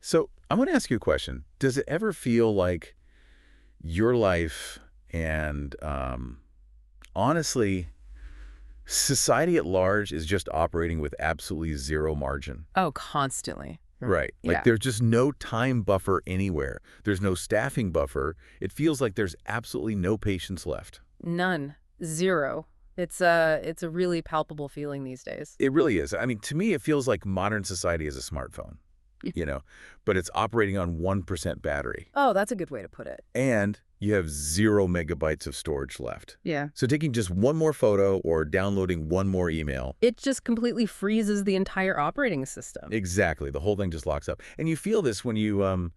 So I'm going to ask you a question. Does it ever feel like your life and honestly, society at large is just operating with absolutely zero margin? Oh, constantly. Right. Like Yeah. there's just no time buffer anywhere. There's no staffing buffer. It feels like there's absolutely no patience left. None. Zero. It's a really palpable feeling these days. It really is. I mean, to me, it feels like modern society is a smartphone, you know, but it's operating on 1% battery. Oh, that's a good way to put it. And you have 0 megabytes of storage left. Yeah. So taking just one more photo or downloading one more email. It just completely freezes the entire operating system. Exactly. The whole thing just locks up. And you feel this when you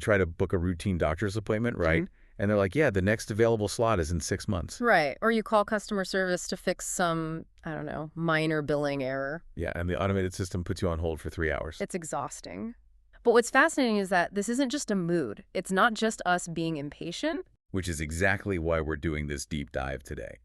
try to book a routine doctor's appointment, right? And they're like, yeah, the next available slot is in 6 months. Right. Or you call customer service to fix some, I don't know, minor billing error. Yeah, and the automated system puts you on hold for 3 hours. It's exhausting. But what's fascinating is that this isn't just a mood. It's not just us being impatient. Which is exactly why we're doing this deep dive today.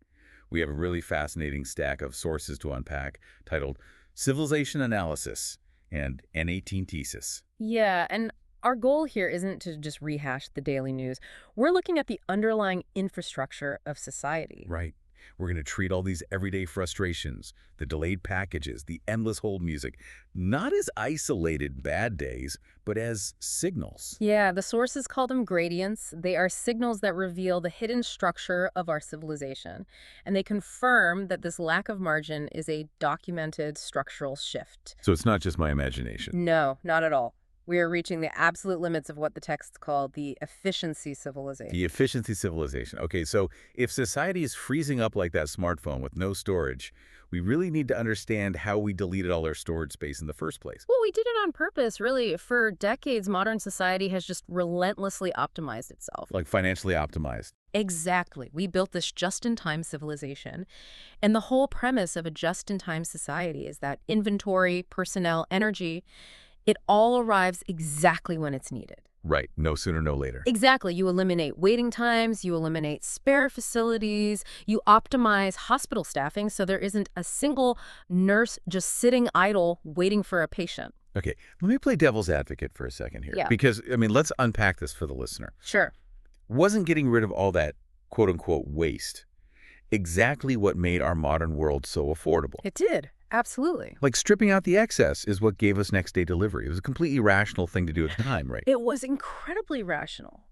We have a really fascinating stack of sources to unpack titled Civilization Analysis and N18 Thesis. Yeah, and our goal here isn't to just rehash the daily news. We're looking at the underlying infrastructure of society. Right. We're going to treat all these everyday frustrations, the delayed packages, the endless hold music, not as isolated bad days, but as signals. Yeah, the sources call them gradients. They are signals that reveal the hidden structure of our civilization, and they confirm that this lack of margin is a documented structural shift. So it's not just my imagination. No, not at all. We are reaching the absolute limits of what the texts call the efficiency civilization. The efficiency civilization. Okay, so if society is freezing up like that smartphone with no storage, we really need to understand how we deleted all our storage space in the first place. Well, we did it on purpose, really. For decades, modern society has just relentlessly optimized itself. Like financially optimized. Exactly. We built this just-in-time civilization. And the whole premise of a just-in-time society is that inventory, personnel, energy, it all arrives exactly when it's needed. Right. No sooner, no later. Exactly. You eliminate waiting times, you eliminate spare facilities, you optimize hospital staffing so there isn't a single nurse just sitting idle waiting for a patient. Okay, let me play devil's advocate for a second here. Yeah. Because, I mean, let's unpack this for the listener. Sure. Wasn't getting rid of all that quote-unquote waste exactly what made our modern world so affordable? It did. Absolutely. Like stripping out the excess is what gave us next-day delivery. It was a completely rational thing to do at the time, right? It was incredibly rational,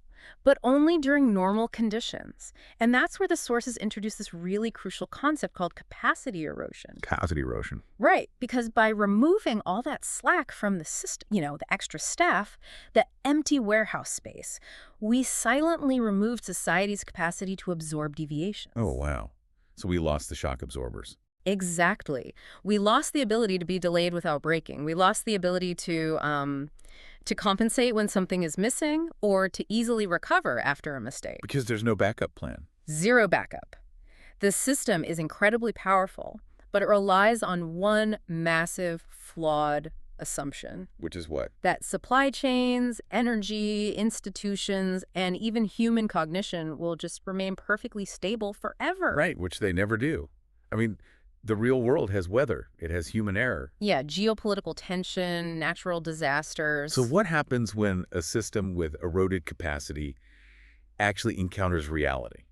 but only during normal conditions. And that's where the sources introduce this really crucial concept called capacity erosion. Capacity erosion. Right, because by removing all that slack from the system, the extra staff, the empty warehouse space, we silently removed society's capacity to absorb deviations. Oh, wow. So we lost the shock absorbers. Exactly. We lost the ability to be delayed without breaking. We lost the ability to compensate when something is missing or to easily recover after a mistake. Because there's no backup plan. Zero backup. The system is incredibly powerful, but it relies on one massive, flawed assumption. Which is what? That supply chains, energy, institutions, and even human cognition will just remain perfectly stable forever. Right, which they never do. I mean, the real world has weather. It has human error. Yeah, geopolitical tension, natural disasters. So what happens when a system with eroded capacity actually encounters reality?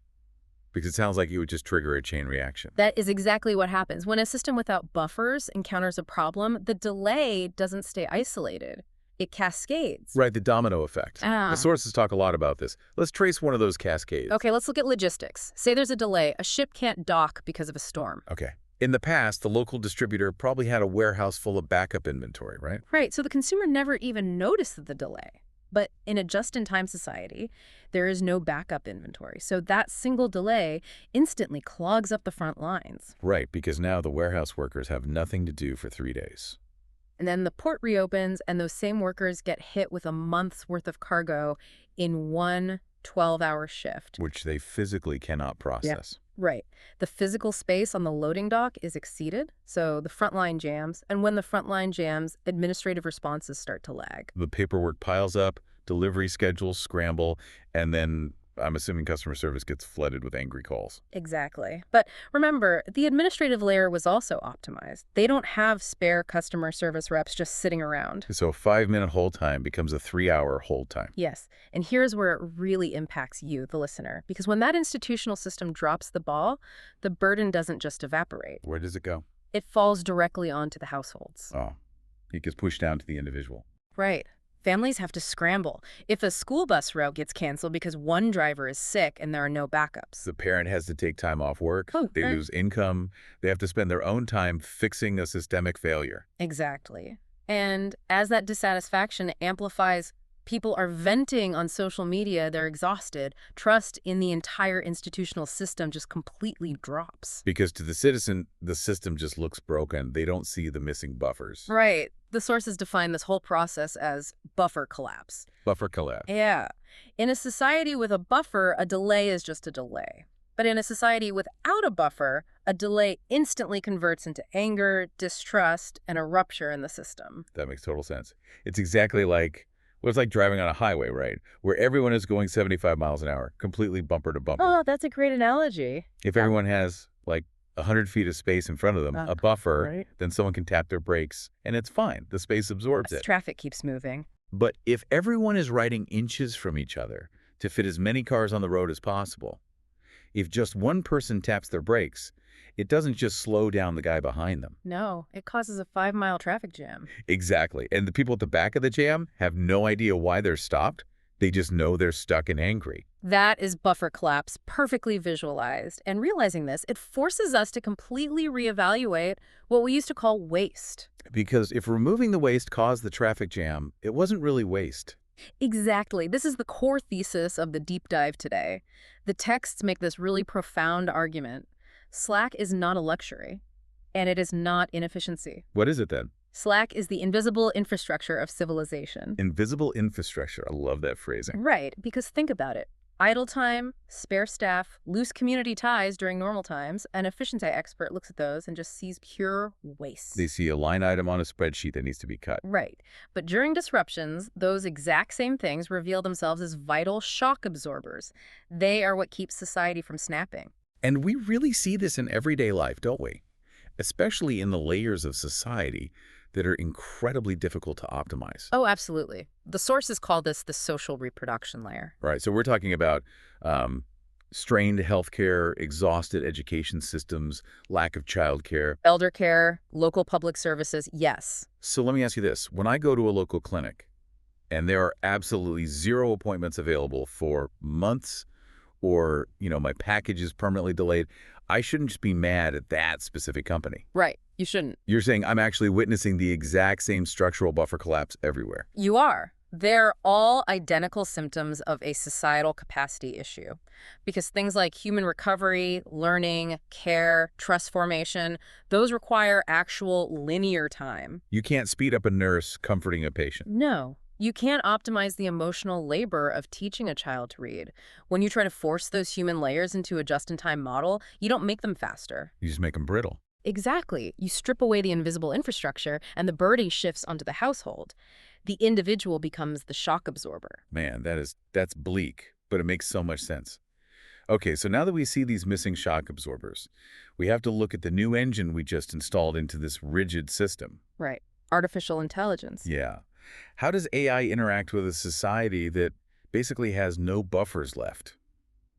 Because it sounds like it would just trigger a chain reaction. That is exactly what happens. When a system without buffers encounters a problem, the delay doesn't stay isolated. It cascades. Right, the domino effect. The sources talk a lot about this. Let's trace one of those cascades. Okay, let's look at logistics. Say there's a delay. A ship can't dock because of a storm. Okay. In the past, the local distributor probably had a warehouse full of backup inventory, right? Right, so the consumer never even noticed the delay. But in a just-in-time society, there is no backup inventory. So that single delay instantly clogs up the front lines. Right, because now the warehouse workers have nothing to do for 3 days. And then the port reopens, and those same workers get hit with a month's worth of cargo in one 12-hour shift. Which they physically cannot process. Right. The physical space on the loading dock is exceeded, so the front line jams. And when the front line jams, administrative responses start to lag. The paperwork piles up, delivery schedules scramble, and then I'm assuming customer service gets flooded with angry calls. Exactly. But remember, the administrative layer was also optimized. They don't have spare customer service reps just sitting around. So a 5-minute hold time becomes a 3-hour hold time. Yes, and here's where it really impacts you, the listener, because when that institutional system drops the ball, the burden doesn't just evaporate. Where does it go? It falls directly onto the households. Oh, it gets pushed down to the individual. Right. Families have to scramble. If a school bus route gets canceled because one driver is sick and there are no backups. The parent has to take time off work. Oh, They right. lose income. They have to spend their own time fixing a systemic failure. Exactly. And as that dissatisfaction amplifies, people are venting on social media, they're exhausted. Trust in the entire institutional system just completely drops. Because to the citizen, the system just looks broken. They don't see the missing buffers. Right. The sources define this whole process as buffer collapse. Buffer collapse. Yeah. In a society with a buffer, a delay is just a delay. But in a society without a buffer, a delay instantly converts into anger, distrust, and a rupture in the system. That makes total sense. It's exactly like, well, it's like driving on a highway, right? Where everyone is going 75 miles an hour, completely bumper to bumper. Oh, that's a great analogy. If everyone has like 100 feet of space in front of them, a buffer, right. then someone can tap their brakes and it's fine. The space absorbs it. Traffic keeps moving. But if everyone is riding inches from each other to fit as many cars on the road as possible, if just one person taps their brakes, it doesn't just slow down the guy behind them. No, it causes a 5-mile traffic jam. Exactly. And the people at the back of the jam have no idea why they're stopped. They just know they're stuck and angry. That is buffer collapse, perfectly visualized. And realizing this, it forces us to completely reevaluate what we used to call waste. Because if removing the waste caused the traffic jam, it wasn't really waste. Exactly. This is the core thesis of the deep dive today. The texts make this really profound argument. Slack is not a luxury, and it is not inefficiency. What is it then? Slack is the invisible infrastructure of civilization. Invisible infrastructure. I love that phrasing. Right, because think about it. Idle time, spare staff, loose community ties during normal times, an efficiency expert looks at those and just sees pure waste. They see a line item on a spreadsheet that needs to be cut. Right. But during disruptions, those exact same things reveal themselves as vital shock absorbers. They are what keeps society from snapping. And we really see this in everyday life, don't we? Especially in the layers of society that are incredibly difficult to optimize. Oh, absolutely. The sources call this the social reproduction layer. Right. So we're talking about strained healthcare, exhausted education systems, lack of childcare. Elder care, local public services, yes. So let me ask you this. When I go to a local clinic and there are absolutely 0 appointments available for months, or, my package is permanently delayed, I shouldn't just be mad at that specific company. Right. You shouldn't. You're saying I'm actually witnessing the exact same structural buffer collapse everywhere. You are. They're all identical symptoms of a societal capacity issue. Because things like human recovery, learning, care, trust formation, those require actual linear time. You can't speed up a nurse comforting a patient. No. You can't optimize the emotional labor of teaching a child to read. When you try to force those human layers into a just-in-time model, you don't make them faster. You just make them brittle. Exactly. You strip away the invisible infrastructure, and the burden shifts onto the household. The individual becomes the shock absorber. Man, that's bleak, but it makes so much sense. Okay, so now that we see these missing shock absorbers, we have to look at the new engine we just installed into this rigid system. Right. Artificial intelligence. Yeah. How does AI interact with a society that basically has no buffers left?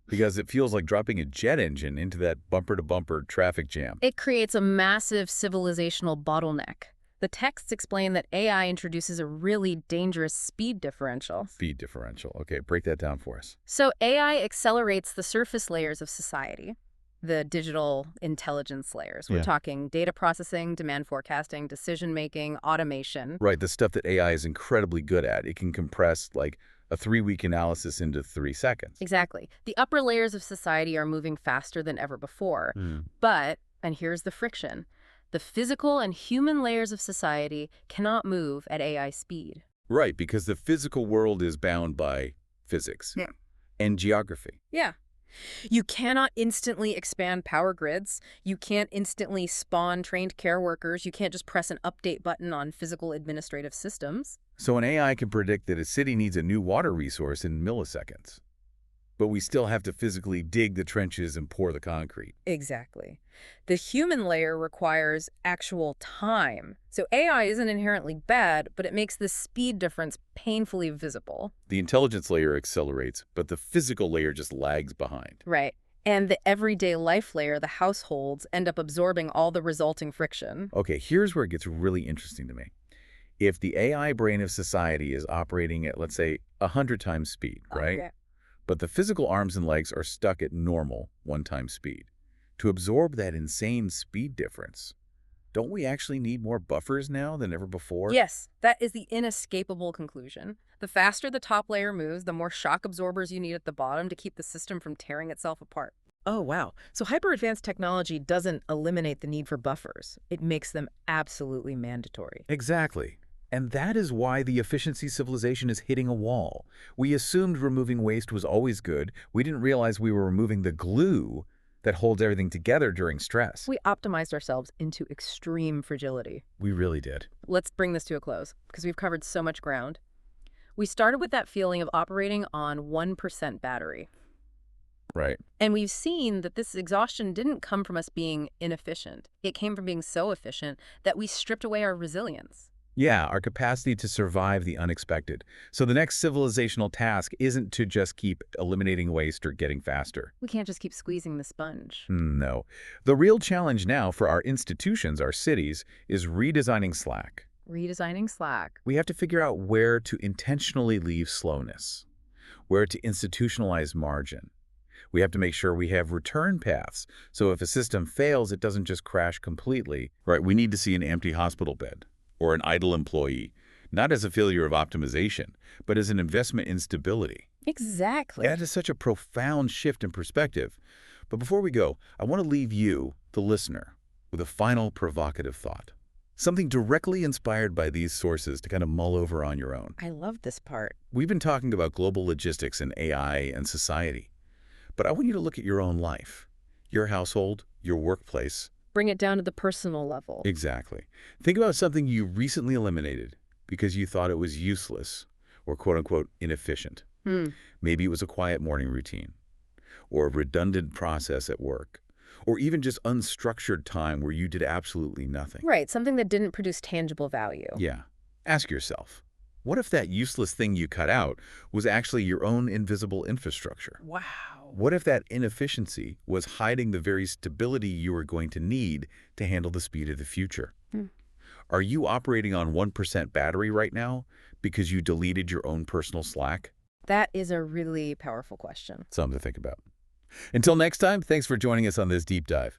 Because it feels like dropping a jet engine into that bumper-to-bumper traffic jam. It creates a massive civilizational bottleneck. The texts explain that AI introduces a really dangerous speed differential. Speed differential. Okay, break that down for us. So AI accelerates the surface layers of society, the digital intelligence layers. We're talking data processing, demand forecasting, decision-making, automation. Right, the stuff that AI is incredibly good at. It can compress like a 3-week analysis into 3 seconds. Exactly. The upper layers of society are moving faster than ever before. But, and here's the friction, the physical and human layers of society cannot move at AI speed. Right, because the physical world is bound by physics and geography. Yeah. You cannot instantly expand power grids. You can't instantly spawn trained care workers. You can't just press an update button on physical administrative systems. So an AI can predict that a city needs a new water resource in milliseconds. but we still have to physically dig the trenches and pour the concrete. Exactly. The human layer requires actual time. So AI isn't inherently bad, but it makes the speed difference painfully visible. The intelligence layer accelerates, but the physical layer just lags behind. Right. And the everyday life layer, the households, end up absorbing all the resulting friction. Okay, here's where it gets really interesting to me. If the AI brain of society is operating at, let's say, 100 times speed, right? Okay. But the physical arms and legs are stuck at normal 1 time speed. To absorb that insane speed difference, don't we actually need more buffers now than ever before? Yes, that is the inescapable conclusion. The faster the top layer moves, the more shock absorbers you need at the bottom to keep the system from tearing itself apart. Oh, wow. So hyper-advanced technology doesn't eliminate the need for buffers. It makes them absolutely mandatory. Exactly. And that is why the efficiency civilization is hitting a wall. We assumed removing waste was always good. We didn't realize we were removing the glue that holds everything together during stress. We optimized ourselves into extreme fragility. We really did. Let's bring this to a close, because we've covered so much ground. We started with that feeling of operating on 1% battery. Right. And we've seen that this exhaustion didn't come from us being inefficient. It came from being so efficient that we stripped away our resilience. Yeah, our capacity to survive the unexpected. So the next civilizational task isn't to just keep eliminating waste or getting faster. We can't just keep squeezing the sponge. No. The real challenge now for our institutions, our cities, is redesigning slack. Redesigning Slack. We have to figure out where to intentionally leave slowness, where to institutionalize margin. We have to make sure we have return paths, so if a system fails, it doesn't just crash completely. Right, we need to see an empty hospital bed or an idle employee, not as a failure of optimization, but as an investment in stability. Exactly. That is such a profound shift in perspective. But before we go, I want to leave you, the listener, with a final provocative thought. Something directly inspired by these sources to kind of mull over on your own. I love this part. We've been talking about global logistics and AI and society. But I want you to look at your own life, your household, your workplace. Bring it down to the personal level. Exactly. Think about something you recently eliminated because you thought it was useless or quote-unquote inefficient. Maybe it was a quiet morning routine or a redundant process at work or even just unstructured time where you did absolutely nothing. Right, something that didn't produce tangible value. Yeah. Ask yourself, what if that useless thing you cut out was actually your own invisible infrastructure? Wow. What if that inefficiency was hiding the very stability you are going to need to handle the speed of the future? Are you operating on 1% battery right now because you deleted your own personal slack? That is a really powerful question. Something to think about. Until next time, thanks for joining us on this deep dive.